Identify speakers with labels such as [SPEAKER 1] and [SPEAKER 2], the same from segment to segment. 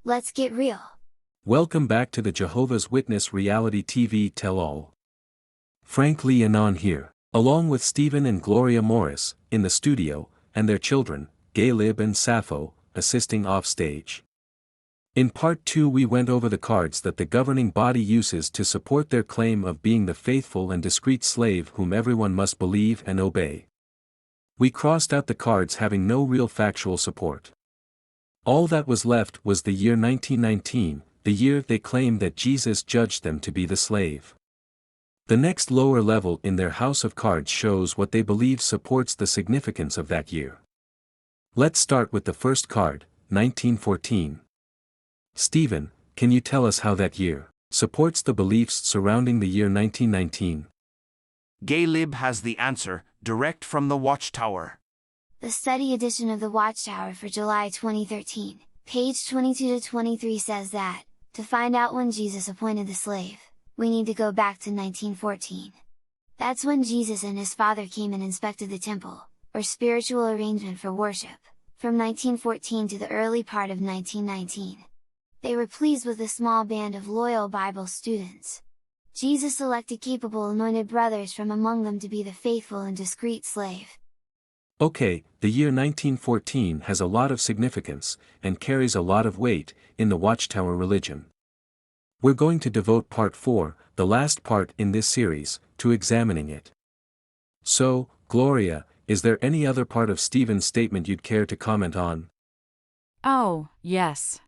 [SPEAKER 1] Let's get real.
[SPEAKER 2] Welcome back to the Jehovah's Witness reality TV tell-all. Frank Lee Anon here, along with Stephen and Gloria Morris, in the studio, and their children, 𝗁𝗵𝗃 and 𝗧𝗵𝗽, assisting off stage. In part 2 we went over the cards that the governing body uses to support their claim of being the faithful and discreet slave whom everyone must believe and obey. We crossed out the cards having no real factual support. All that was left was the year 1919, the year they claimed that Jesus judged them to be the slave. The next lower level in their house of cards shows what they believe supports the significance of that year. Let's start with the first card, 1914. Stephen, can you tell us how that year supports the beliefs surrounding the year 1919?
[SPEAKER 3] 𝗁𝗵𝗃 has the answer, direct from the Watchtower.
[SPEAKER 1] The study edition of the Watchtower for July 2013, page 22-23 says that, to find out when Jesus appointed the slave, we need to go back to 1914. That's when Jesus and his father came and inspected the temple, or spiritual arrangement for worship, from 1914 to the early part of 1919. They were pleased with a small band of loyal Bible students. Jesus selected capable anointed brothers from among them to be the faithful and discreet slave.
[SPEAKER 2] Okay, the year 1914 has a lot of significance, and carries a lot of weight, in the Watchtower religion. We're going to devote part 4, the last part in this series, to examining it. So, Gloria, is there any other part of Stephen's statement you'd care to comment on?
[SPEAKER 4] Oh, yes.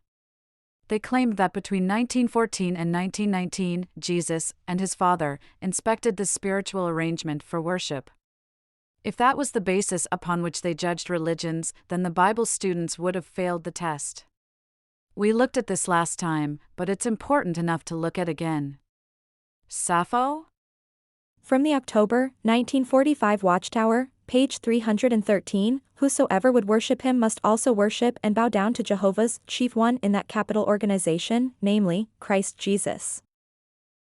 [SPEAKER 4] They claimed that between 1914 and 1919, Jesus and his father inspected the spiritual arrangement for worship. If that was the basis upon which they judged religions, then the Bible students would have failed the test. We looked at this last time, but it's important enough to look at again. 𝗧𝗵𝗄?
[SPEAKER 5] From the October 1945 Watchtower, page 313, whosoever would worship him must also worship and bow down to Jehovah's chief one in that capital organization, namely, Christ Jesus.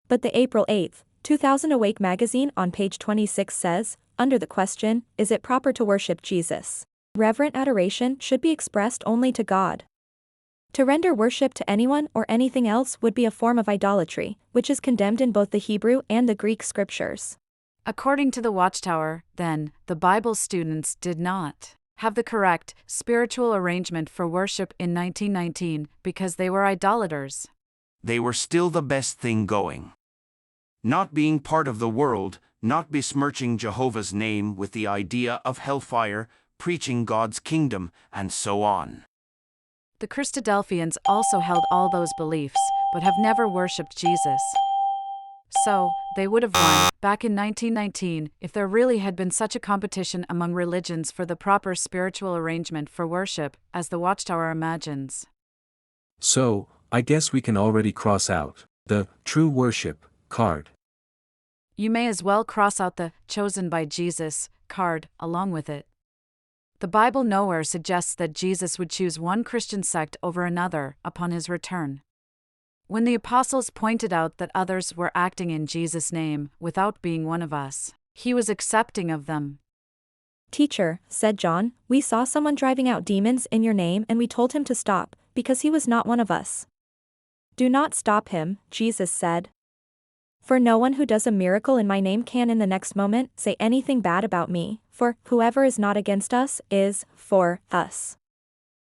[SPEAKER 5] But the April 8, 2000 Awake magazine on page 26 says, under the question, is it proper to worship Jesus? Reverent adoration should be expressed only to God. To render worship to anyone or anything else would be a form of idolatry, which is condemned in both the Hebrew and the Greek scriptures.
[SPEAKER 4] According to the Watchtower, then, the Bible students did not have the correct spiritual arrangement for worship in 1919 because they were idolaters.
[SPEAKER 3] They were still the best thing going. Not being part of the world, not besmirching Jehovah's name with the idea of hellfire, preaching God's kingdom, and so on.
[SPEAKER 4] The Christadelphians also held all those beliefs, but have never worshipped Jesus. So, they would have won, back in 1919, if there really had been such a competition among religions for the proper spiritual arrangement for worship, as the Watchtower imagines.
[SPEAKER 2] So, I guess we can already cross out the true worship card.
[SPEAKER 4] You may as well cross out the chosen by Jesus card along with it. The Bible nowhere suggests that Jesus would choose one Christian sect over another upon his return. When the apostles pointed out that others were acting in Jesus' name without being one of us, he was accepting of them.
[SPEAKER 5] Teacher, said John, we saw someone driving out demons in your name and we told him to stop, because he was not one of us. Do not stop him, Jesus said. For no one who does a miracle in my name can in the next moment say anything bad about me, for whoever is not against us is for us.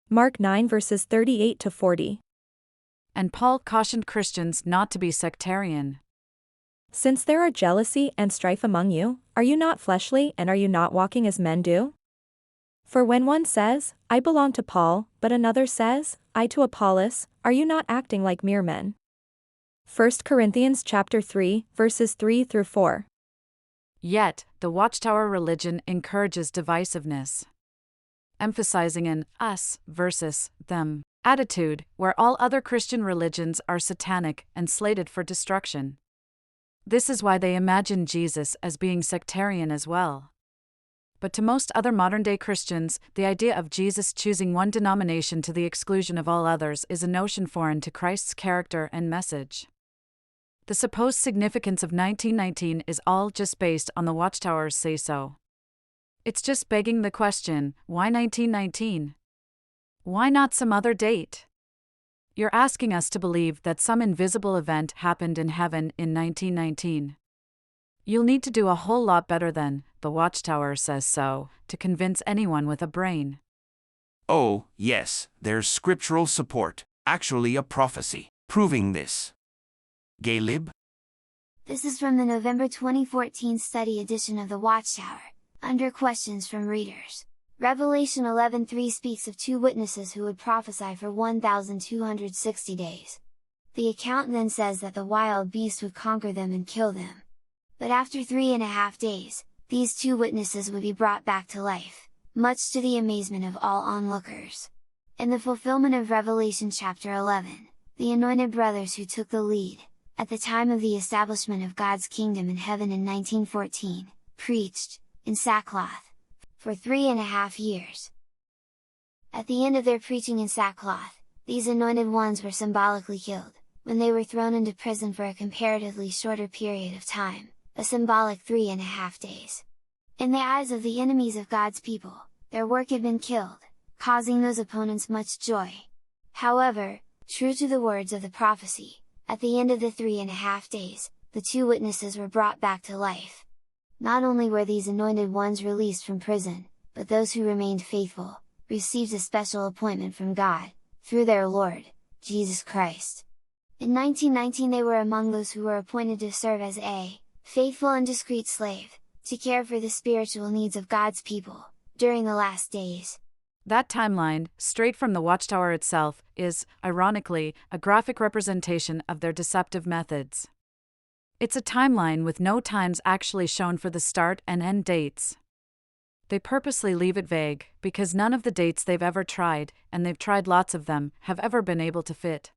[SPEAKER 5] Mark 9 verses 38-40.
[SPEAKER 4] And Paul cautioned Christians not to be sectarian.
[SPEAKER 5] Since there are jealousy and strife among you, are you not fleshly and are you not walking as men do? For when one says, I belong to Paul, but another says, I to Apollos, are you not acting like mere men? 1 Corinthians chapter 3, verses 3-4.
[SPEAKER 4] Yet, the Watchtower religion encourages divisiveness, emphasizing an us versus them attitude, where all other Christian religions are satanic and slated for destruction. This is why they imagine Jesus as being sectarian as well. But to most other modern-day Christians, the idea of Jesus choosing one denomination to the exclusion of all others is a notion foreign to Christ's character and message. The supposed significance of 1919 is all just based on the Watchtower's say-so. It's just begging the question, why 1919? Why not some other date? You're asking us to believe that some invisible event happened in heaven in 1919. You'll need to do a whole lot better than, the Watchtower says so, to convince anyone with a brain.
[SPEAKER 3] Oh, yes, there's scriptural support, actually a prophecy, proving this. 𝗪𝗶𝗀𝗪𝘁𝗧.
[SPEAKER 1] This is from the November 2014 study edition of the Watchtower, under questions from readers. Revelation 11:3 speaks of two witnesses who would prophesy for 1,260 days. The account then says that the wild beast would conquer them and kill them. But after 3.5 days, these two witnesses would be brought back to life, much to the amazement of all onlookers. In the fulfillment of Revelation chapter 11, the anointed brothers who took the lead, at the time of the establishment of God's kingdom in heaven in 1914, preached, in sackcloth, for 3.5 years. At the end of their preaching in sackcloth, these anointed ones were symbolically killed, when they were thrown into prison for a comparatively shorter period of time, a symbolic 3.5 days. In the eyes of the enemies of God's people, their work had been killed, causing those opponents much joy. However, true to the words of the prophecy, at the end of the 3.5 days, the two witnesses were brought back to life. Not only were these anointed ones released from prison, but those who remained faithful, received a special appointment from God, through their Lord, Jesus Christ. In 1919 they were among those who were appointed to serve as a faithful and discreet slave, to care for the spiritual needs of God's people, during the last days.
[SPEAKER 4] That timeline, straight from the Watchtower itself, is, ironically, a graphic representation of their deceptive methods. It's a timeline with no times actually shown for the start and end dates. They purposely leave it vague, because none of the dates they've ever tried, and they've tried lots of them, have ever been able to fit.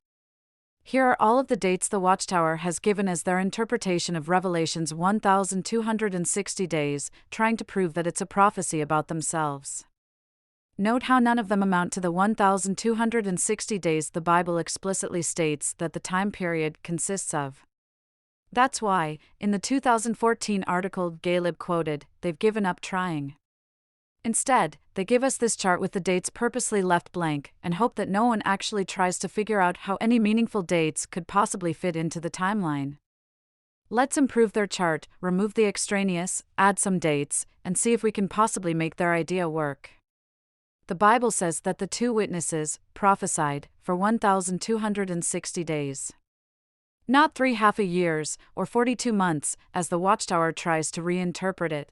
[SPEAKER 4] Here are all of the dates the Watchtower has given as their interpretation of Revelation's 1,260 days, trying to prove that it's a prophecy about themselves. Note how none of them amount to the 1,260 days the Bible explicitly states that the time period consists of. That's why, in the 2014 article 𝗪𝗶𝗀 quoted, they've given up trying. Instead, they give us this chart with the dates purposely left blank, and hope that no one actually tries to figure out how any meaningful dates could possibly fit into the timeline. Let's improve their chart, remove the extraneous, add some dates, and see if we can possibly make their idea work. The Bible says that the two witnesses prophesied for 1,260 days. Not 3.5 years, or 42 months, as the Watchtower tries to reinterpret it.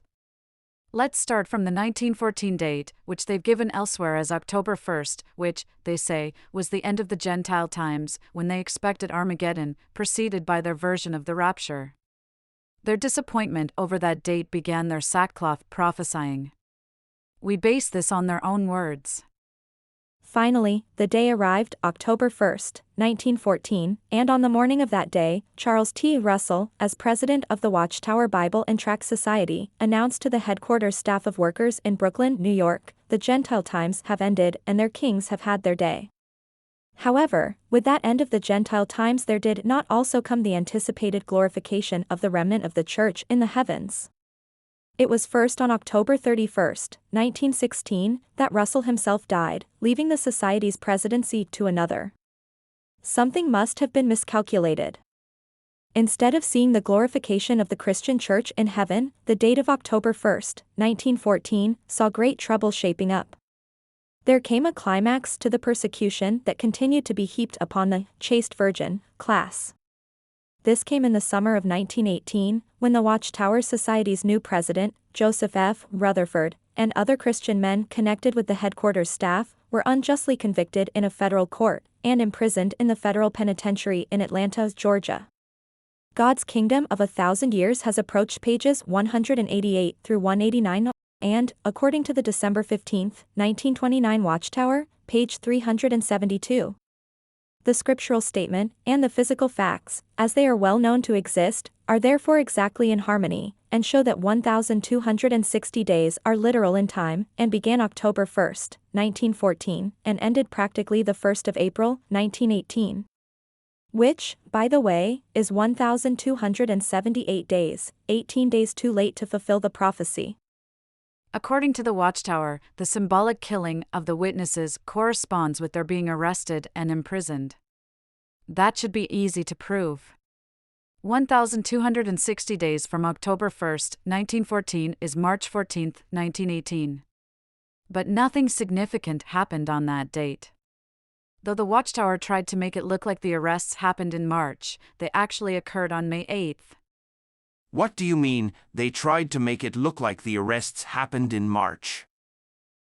[SPEAKER 4] Let's start from the 1914 date, which they've given elsewhere as October 1st, which, they say, was the end of the Gentile times, when they expected Armageddon, preceded by their version of the rapture. Their disappointment over that date began their sackcloth prophesying. We base this on their own words.
[SPEAKER 5] Finally, the day arrived, October 1st, 1914, and on the morning of that day, Charles T. Russell, as president of the Watchtower Bible and Tract Society, announced to the headquarters staff of workers in Brooklyn, New York, the Gentile times have ended and their kings have had their day. However, with that end of the Gentile times there did not also come the anticipated glorification of the remnant of the church in the heavens. It was first on October 31st, 1916, that Russell himself died, leaving the Society's presidency to another. Something must have been miscalculated. Instead of seeing the glorification of the Christian church in heaven, the date of October 1st, 1914, saw great trouble shaping up. There came a climax to the persecution that continued to be heaped upon the chaste virgin class. This came in the summer of 1918, when the Watchtower Society's new president, Joseph F. Rutherford, and other Christian men connected with the headquarters staff, were unjustly convicted in a federal court, and imprisoned in the federal penitentiary in Atlanta, Georgia. God's Kingdom of 1,000 Years has approached pages 188 through 189, and, according to the December 15, 1929 Watchtower, page 372. The scriptural statement, and the physical facts, as they are well known to exist, are therefore exactly in harmony, and show that 1,260 days are literal in time, and began October 1, 1914, and ended practically the 1st of April, 1918. which, by the way, is 1,278 days, 18 days too late to fulfill the prophecy.
[SPEAKER 4] According to the Watchtower, the symbolic killing of the witnesses corresponds with their being arrested and imprisoned. That should be easy to prove. 1,260 days from October 1st, 1914 is March 14th, 1918. But nothing significant happened on that date. Though the Watchtower tried to make it look like the arrests happened in March, they actually occurred on May 8th.
[SPEAKER 3] What do you mean, they tried to make it look like the arrests happened in March?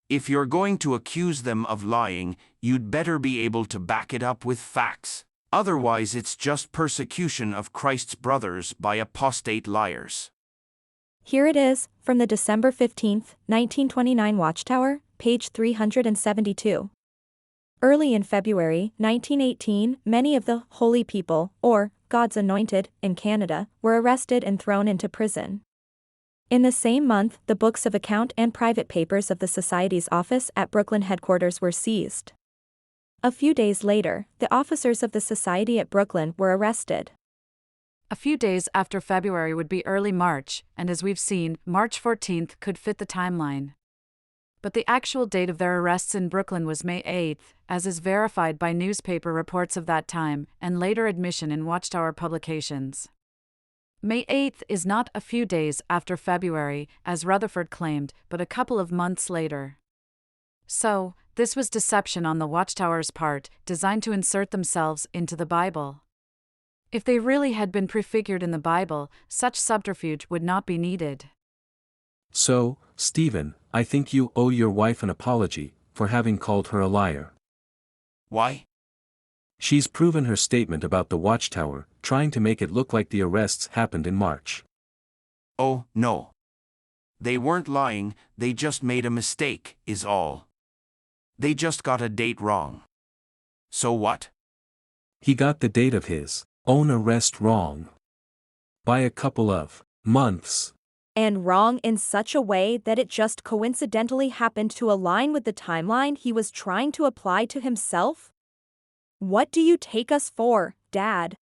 [SPEAKER 3] If you're going to accuse them of lying, you'd better be able to back it up with facts. Otherwise, it's just persecution of Christ's brothers by apostate liars.
[SPEAKER 5] Here it is, from the December 15, 1929 Watchtower, page 372. Early in February 1918, many of the holy people, or God's anointed, in Canada, were arrested and thrown into prison. In the same month, the books of account and private papers of the Society's office at Brooklyn headquarters were seized. A few days later, the officers of the Society at Brooklyn were arrested.
[SPEAKER 4] A few days after February would be early March, and as we've seen, March 14th could fit the timeline. But the actual date of their arrests in Brooklyn was May 8th, as is verified by newspaper reports of that time, and later admission in Watchtower publications. May 8th is not a few days after February, as Rutherford claimed, but a couple of months later. So, this was deception on the Watchtower's part, designed to insert themselves into the Bible. If they really had been prefigured in the Bible, such subterfuge would not be needed.
[SPEAKER 2] So, Stephen, I think you owe your wife an apology for having called her a liar.
[SPEAKER 3] Why?
[SPEAKER 2] She's proven her statement about the Watchtower, trying to make it look like the arrests happened in March.
[SPEAKER 3] Oh, no. They weren't lying, they just made a mistake, is all. They just got a date wrong. So what?
[SPEAKER 2] He got the date of his own arrest wrong. By a couple of months.
[SPEAKER 5] And wrong in such a way that it just coincidentally happened to align with the timeline he was trying to apply to himself? What do you take us for, Dad?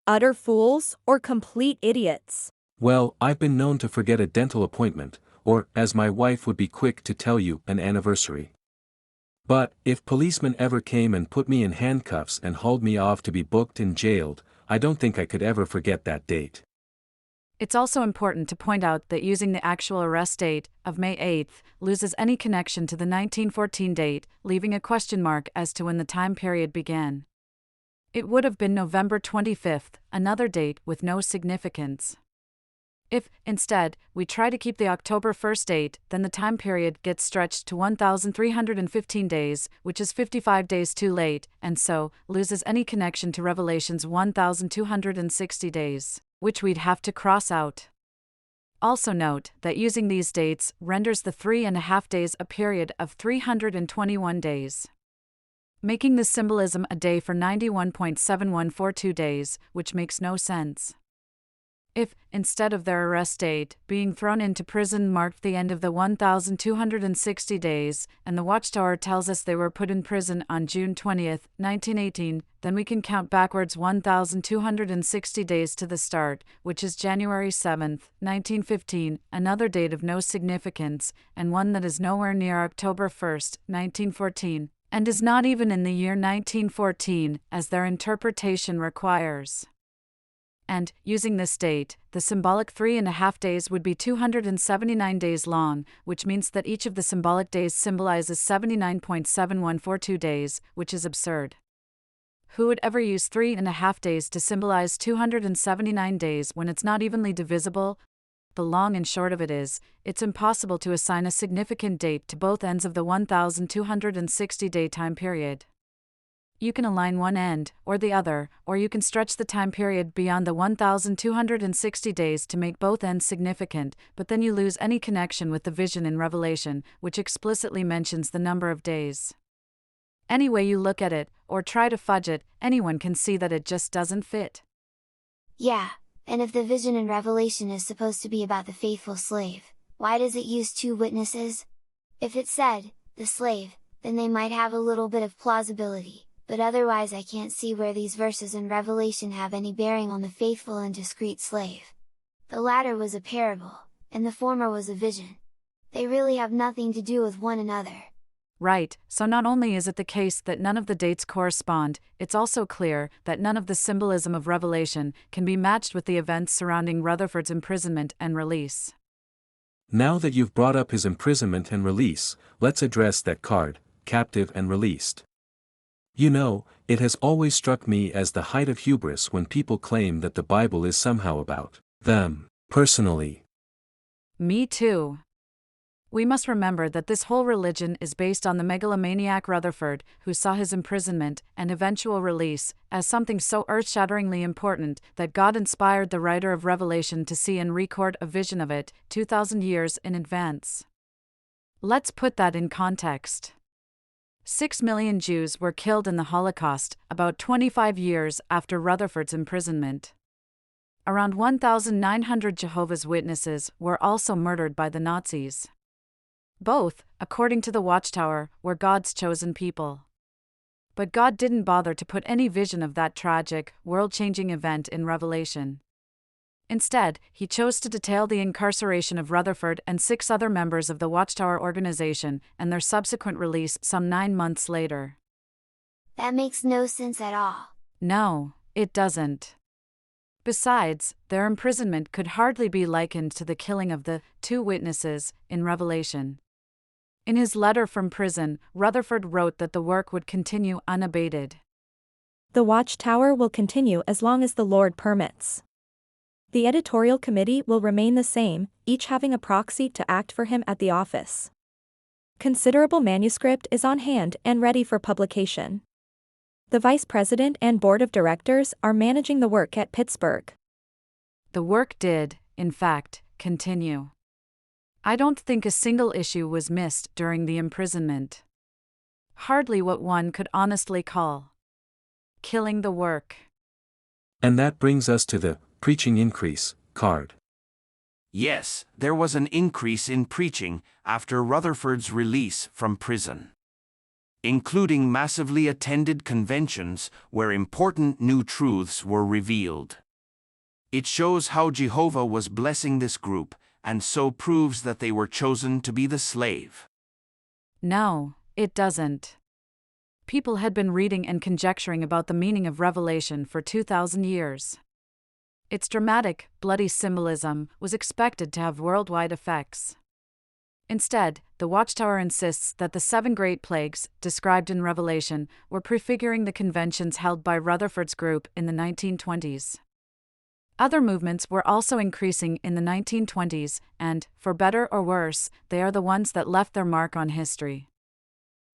[SPEAKER 5] Utter fools or complete idiots?
[SPEAKER 2] Well, I've been known to forget a dental appointment, or, as my wife would be quick to tell you, an anniversary. But, if policemen ever came and put me in handcuffs and hauled me off to be booked and jailed, I don't think I could ever forget that date.
[SPEAKER 4] It's also important to point out that using the actual arrest date of May 8th loses any connection to the 1914 date, leaving a question mark as to when the time period began. It would have been November 25th, another date with no significance. If, instead, we try to keep the October 1st date, then the time period gets stretched to 1,315 days, which is 55 days too late, and so, loses any connection to Revelation's 1,260 days, which we'd have to cross out. Also note that using these dates renders the 3.5 days a period of 321 days, making the symbolism a day for 91.7142 days, which makes no sense. If, instead of their arrest date, being thrown into prison marked the end of the 1,260 days, and the Watchtower tells us they were put in prison on June 20, 1918, then we can count backwards 1,260 days to the start, which is January 7, 1915, another date of no significance, and one that is nowhere near October 1, 1914, and is not even in the year 1914, as their interpretation requires. And, using this date, the symbolic 3.5 days would be 279 days long, which means that each of the symbolic days symbolizes 79.7142 days, which is absurd. Who would ever use 3.5 days to symbolize 279 days when it's not evenly divisible? The long and short of it is, it's impossible to assign a significant date to both ends of the 1,260-day time period. You can align one end, or the other, or you can stretch the time period beyond the 1,260 days to make both ends significant, but then you lose any connection with the vision in Revelation, which explicitly mentions the number of days. Any way you look at it, or try to fudge it, anyone can see that it just doesn't fit.
[SPEAKER 1] Yeah, and if the vision in Revelation is supposed to be about the faithful slave, why does it use 2 witnesses? If it said, the slave, then they might have a little bit of plausibility. but otherwise I can't see where these verses in Revelation have any bearing on the faithful and discreet slave. The latter was a parable, and the former was a vision. They really have nothing to do with one another.
[SPEAKER 4] Right, so not only is it the case that none of the dates correspond, it's also clear that none of the symbolism of Revelation can be matched with the events surrounding Rutherford's imprisonment and release.
[SPEAKER 2] Now that you've brought up his imprisonment and release, let's address that card, captive and released. You know, it has always struck me as the height of hubris when people claim that the Bible is somehow about them, personally.
[SPEAKER 4] Me too. We must remember that this whole religion is based on the megalomaniac Rutherford, who saw his imprisonment and eventual release as something so earth-shatteringly important that God inspired the writer of Revelation to see and record a vision of it 2,000 years in advance. Let's put that in context. 6 million Jews were killed in the Holocaust about 25 years after Rutherford's imprisonment. Around 1,900 Jehovah's Witnesses were also murdered by the Nazis. Both, according to the Watchtower, were God's chosen people. But God didn't bother to put any vision of that tragic, world-changing event in Revelation. Instead, he chose to detail the incarceration of Rutherford and 6 other members of the Watchtower organization and their subsequent release some 9 months later.
[SPEAKER 1] That makes no sense at all.
[SPEAKER 4] No, it doesn't. Besides, their imprisonment could hardly be likened to the killing of the 2 witnesses in Revelation. In his letter from prison, Rutherford wrote that the work would continue unabated.
[SPEAKER 5] The Watchtower will continue as long as the Lord permits. The editorial committee will remain the same, each having a proxy to act for him at the office. Considerable manuscript is on hand and ready for publication. The vice president and board of directors are managing the work at Pittsburgh.
[SPEAKER 4] The work did, in fact, continue. I don't think a single issue was missed during the imprisonment. Hardly what one could honestly call killing the work.
[SPEAKER 2] And that brings us to the preaching increase card.
[SPEAKER 3] Yes, there was an increase in preaching after Rutherford's release from prison, including massively attended conventions where important new truths were revealed. It shows how Jehovah was blessing this group, and so proves that they were chosen to be the slave.
[SPEAKER 4] No, it doesn't. People had been reading and conjecturing about the meaning of Revelation for 2,000 years. Its dramatic, bloody symbolism was expected to have worldwide effects. Instead, the Watchtower insists that the 7 great plagues, described in Revelation, were prefiguring the conventions held by Rutherford's group in the 1920s. Other movements were also increasing in the 1920s, and, for better or worse, they are the ones that left their mark on history.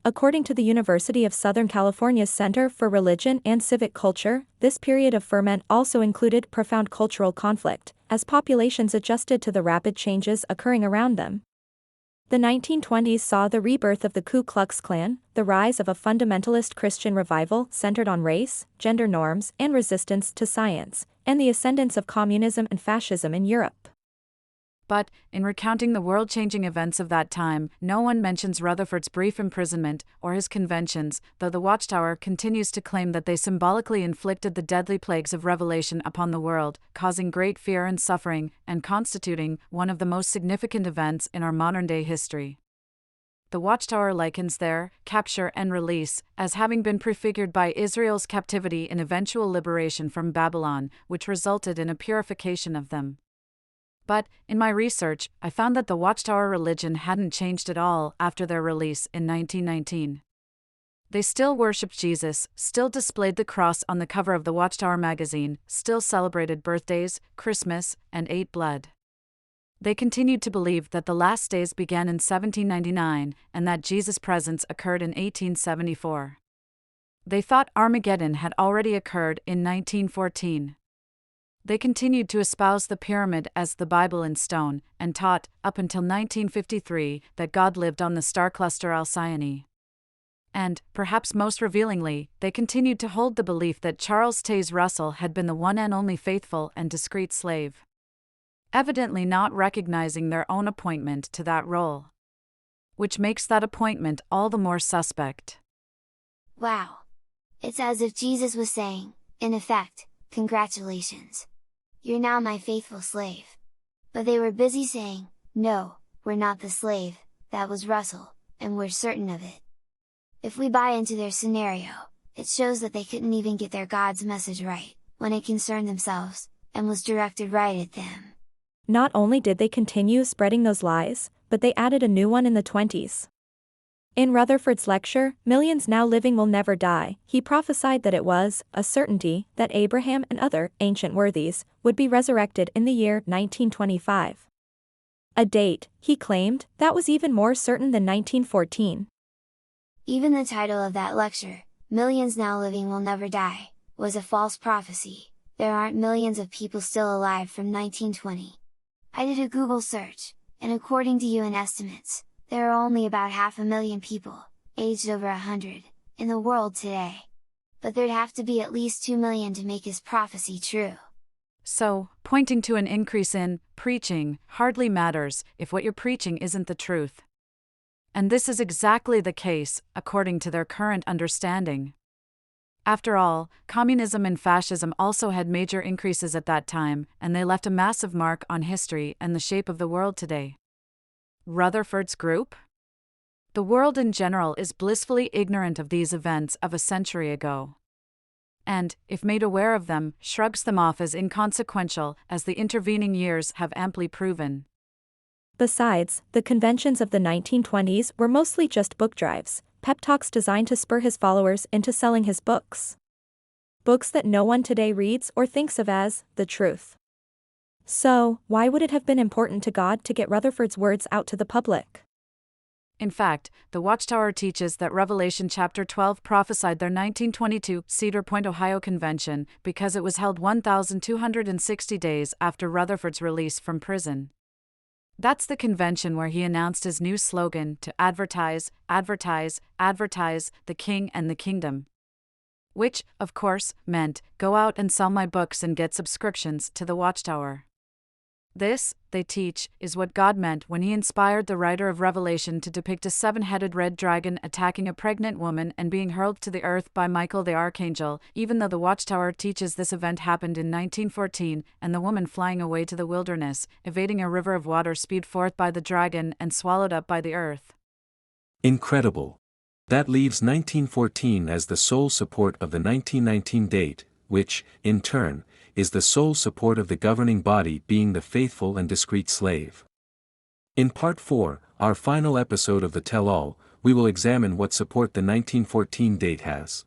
[SPEAKER 5] According to the University of Southern California's Center for Religion and Civic Culture, this period of ferment also included profound cultural conflict, as populations adjusted to the rapid changes occurring around them. The 1920s saw the rebirth of the Ku Klux Klan, the rise of a fundamentalist Christian revival centered on race, gender norms, and resistance to science, and the ascendance of communism and fascism in Europe.
[SPEAKER 4] But, in recounting the world-changing events of that time, no one mentions Rutherford's brief imprisonment or his conventions, though the Watchtower continues to claim that they symbolically inflicted the deadly plagues of Revelation upon the world, causing great fear and suffering, and constituting one of the most significant events in our modern-day history. The Watchtower likens their capture and release as having been prefigured by Israel's captivity and eventual liberation from Babylon, which resulted in a purification of them. But, in my research, I found that the Watchtower religion hadn't changed at all after their release in 1919. They still worshipped Jesus, still displayed the cross on the cover of the Watchtower magazine, still celebrated birthdays, Christmas, and ate blood. They continued to believe that the last days began in 1799 and that Jesus' presence occurred in 1874. They thought Armageddon had already occurred in 1914. They continued to espouse the pyramid as the Bible in stone, and taught, up until 1953, that God lived on the star cluster Alcyone. And, perhaps most revealingly, they continued to hold the belief that Charles Taze Russell had been the one and only faithful and discreet slave, evidently not recognizing their own appointment to that role, which makes that appointment all the more suspect.
[SPEAKER 1] Wow. It's as if Jesus was saying, in effect, congratulations! You're now my faithful slave. But they were busy saying, no, we're not the slave, that was Russell, and we're certain of it. If we buy into their scenario, it shows that they couldn't even get their God's message right, when it concerned themselves, and was directed right at them.
[SPEAKER 5] Not only did they continue spreading those lies, but they added a new one in the 20s. In Rutherford's lecture, Millions Now Living Will Never Die, he prophesied that it was a certainty that Abraham and other ancient worthies would be resurrected in the year 1925. A date, he claimed, that was even more certain than 1914.
[SPEAKER 1] Even the title of that lecture, Millions Now Living Will Never Die, was a false prophecy. There aren't millions of people still alive from 1920. I did a Google search, and according to UN estimates, there are only about 500,000 people, aged over 100, in the world today. But there'd have to be at least 2 million to make his prophecy true.
[SPEAKER 4] So, pointing to an increase in preaching hardly matters if what you're preaching isn't the truth. And this is exactly the case, according to their current understanding. After all, communism and fascism also had major increases at that time, and they left a massive mark on history and the shape of the world today. Rutherford's group? The world in general is blissfully ignorant of these events of a century ago. And, if made aware of them, shrugs them off as inconsequential, as the intervening years have amply proven.
[SPEAKER 5] Besides, the conventions of the 1920s were mostly just book drives, pep talks designed to spur his followers into selling his books. Books that no one today reads or thinks of as the truth. So, why would it have been important to God to get Rutherford's words out to the public?
[SPEAKER 4] In fact, the Watchtower teaches that Revelation chapter 12 prophesied their 1922 Cedar Point, Ohio convention because it was held 1,260 days after Rutherford's release from prison. That's the convention where he announced his new slogan to advertise, advertise, advertise the King and the Kingdom. Which, of course, meant, go out and sell my books and get subscriptions to the Watchtower. This, they teach, is what God meant when he inspired the writer of Revelation to depict a 7-headed red dragon attacking a pregnant woman and being hurled to the earth by Michael the archangel, even though the Watchtower teaches this event happened in 1914, and the woman flying away to the wilderness, evading a river of water spewed forth by the dragon and swallowed up by the earth.
[SPEAKER 2] Incredible. That leaves 1914 as the sole support of the 1919 date, which, in turn, is the sole support of the governing body being the faithful and discreet slave. In Part 4, our final episode of the Tell-All, we will examine what support the 1914 date has.